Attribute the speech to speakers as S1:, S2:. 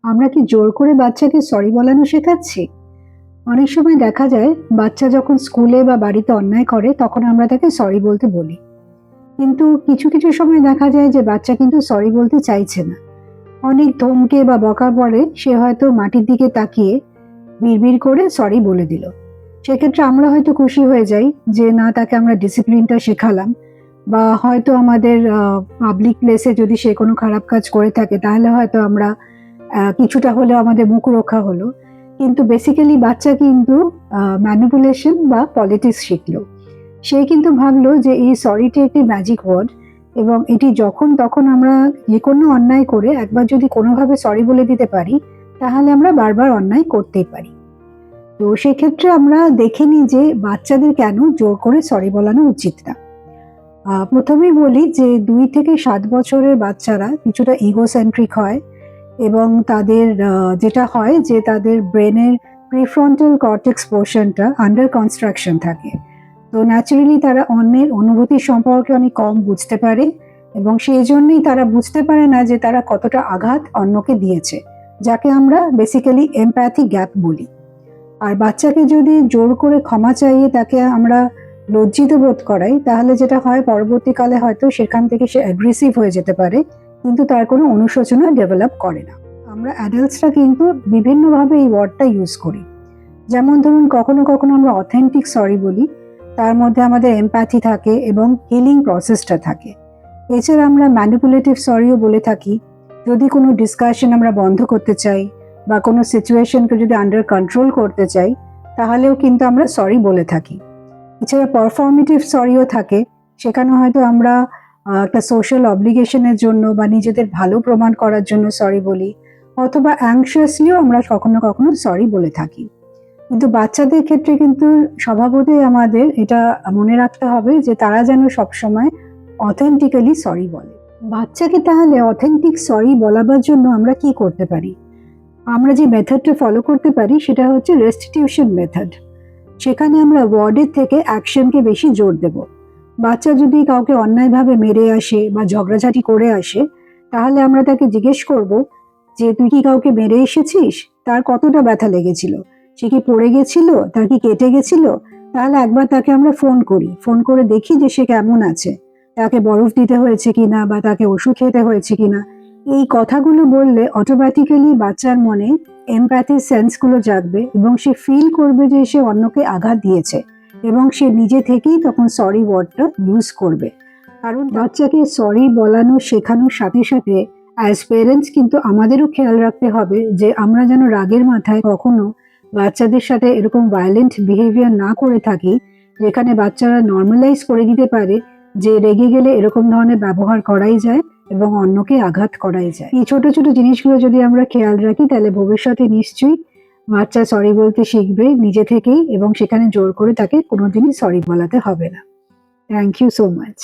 S1: আমরা কি জোর করে বাচ্চাকে সরি বলানো শেখাচ্ছি? অনেক সময় দেখা যায় বাচ্চা যখন স্কুলে বা বাড়িতে অন্যায় করে তখন আমরা তাকে সরি বলতে বলি। কিন্তু কিছু কিছু সময় দেখা যায় যে বাচ্চা কিন্তু সরি বলতে চাইছে না। অনেক ধমকে বা বকার পরে সে হয়তো মাটির দিকে তাকিয়ে বিড়বিড় করে সরি বলে দিল। সেক্ষেত্রে আমরা হয়তো খুশি হয়ে যাই যে না, তাকে আমরা ডিসিপ্লিনটা শেখালাম। বা হয়তো আমাদের পাবলিক প্লেসে যদি সে কোনো খারাপ কাজ করে থাকে তাহলে হয়তো আমরা কিছুটা হলেও আমাদের মুখ রক্ষা হলো। কিন্তু বেসিক্যালি বাচ্চা কিন্তু ম্যানিপুলেশন বা পলিটিক্স শিখলো। সে কিন্তু ভাবলো যে এই সরিটি একটি ম্যাজিক ওয়ার্ড, এবং এটি যখন তখন আমরা যে কোনো অন্যায় করে একবার যদি কোনোভাবে সরি বলে দিতে পারি তাহলে আমরা বারবার অন্যায় করতেই পারি। তো সেক্ষেত্রে আমরা দেখে নিই যে বাচ্চাদের কেন জোর করে সরি বলানো উচিত না। প্রথমেই বলি যে 2 থেকে 7 বছরের বাচ্চারা কিছুটা ইগোসেন্ট্রিক হয়, এবং তাদের যেটা হয় যে তাদের ব্রেনের প্রিফ্রন্টাল কর্টেক্স পোর্শনটা আন্ডার কনস্ট্রাকশন থাকে। তো ন্যাচারালি তারা অন্যের অনুভূতি সম্পর্কে অনেক কম বুঝতে পারে, এবং সেই জন্যই তারা বুঝতে পারে না যে তারা কতটা আঘাত অন্যকে দিয়েছে, যাকে আমরা বেসিক্যালি এমপ্যাথি গ্যাপ বলি। আর বাচ্চাকে যদি জোর করে ক্ষমা চাইয়ে তাকে আমরা লজ্জিত বোধ করাই, তাহলে যেটা হয় পরবর্তীকালে হয়তো সেখান থেকে সে অ্যাগ্রেসিভ হয়ে যেতে পারে, কিন্তু তার কোনো অনুশোচনা ডেভেলপ করে না। আমরা অ্যাডাল্টসরা কিন্তু বিভিন্নভাবে এই ওয়ার্ডটা ইউজ করি। যেমন ধরুন, কখনো কখনো আমরা অথেন্টিক সরি বলি, তার মধ্যে আমাদের এমপ্যাথি থাকে এবং হিলিং প্রসেসটা থাকে। এছাড়া আমরা ম্যানিপুলেটিভ সরিও বলে থাকি, যদি কোনো ডিসকাশন আমরা বন্ধ করতে চাই বা কোনো সিচুয়েশনকে যদি আন্ডার কন্ট্রোল করতে চাই তাহলেও কিন্তু আমরা সরি বলে থাকি। এছাড়া পারফর্মেটিভ সরিও থাকে, সেখানে হয়তো আমরা একটা সোশ্যাল অব্লিগেশনের জন্য বা নিজেদের ভালো প্রমাণ করার জন্য সরি বলি, অথবা অ্যাংশিয়াসলিও আমরা কখনো কখনো সরি বলে থাকি। কিন্তু বাচ্চাদের ক্ষেত্রে কিন্তু স্বভাবতই আমাদের এটা মনে রাখতে হবে যে তারা যেন সবসময় অথেন্টিক্যালি সরি বলে। বাচ্চাকে তাহলে অথেন্টিক সরি বলাবার জন্য আমরা কি করতে পারি? আমরা যে মেথডটা ফলো করতে পারি সেটা হচ্ছে রেস্টিটিউশন মেথড। সেখানে আমরা ওয়ার্ডের থেকে অ্যাকশনকে বেশি জোর দেব। বাচ্চা যদি কাউকে অন্যায়ভাবে মেরে আসে বা ঝগড়াঝাটি করে আসে, তাহলে আমরা তাকে জিজ্ঞেস করব যে তুই কি কাউকে মেরে এসেছিস, তার কতটা ব্যথা লেগেছিল, সে কি পড়ে গেছিল, তার কি কেটে গেছিল। তাহলে একবার তাকে আমরা ফোন করে দেখি যে সে কেমন আছে, তাকে বরফ দিতে হয়েছে কিনা বা তাকে ওষুধ খেতে হয়েছে কিনা। এই কথাগুলো বললে অটোমেটিক্যালি বাচ্চার মনে এমপ্যাথি সেন্সগুলো জাগবে এবং সে ফিল করবে যে সে অন্যকে আঘাত দিয়েছে, এবং সে নিজে থেকেই তখন সরি ওয়ার্ডটা ইউজ করবে। কারণ বাচ্চাকে সরি বলানো শেখানোর সাথে সাথে অ্যাজ পেরেন্টস কিন্তু আমাদেরও খেয়াল রাখতে হবে যে আমরা যেন রাগের মাথায় কখনো বাচ্চাদের সাথে এরকম ভায়োলেন্ট বিহেভিয়ার না করে থাকি, যেখানে বাচ্চারা নর্মালাইজ করে দিতে পারে যে রেগে গেলে এরকম ধরনের ব্যবহার করাই যায় এবং অন্যকে আঘাত করাই যায়। এই ছোট ছোট জিনিসগুলো যদি আমরা খেয়াল রাখি তাহলে ভবিষ্যতে নিশ্চয়ই বাচ্চা সরি বলতে শিখবে নিজে থেকেই, এবং সেখানে জোর করে তাকে কোনোদিনই সরি বলাতে হবে না। Thank you so much.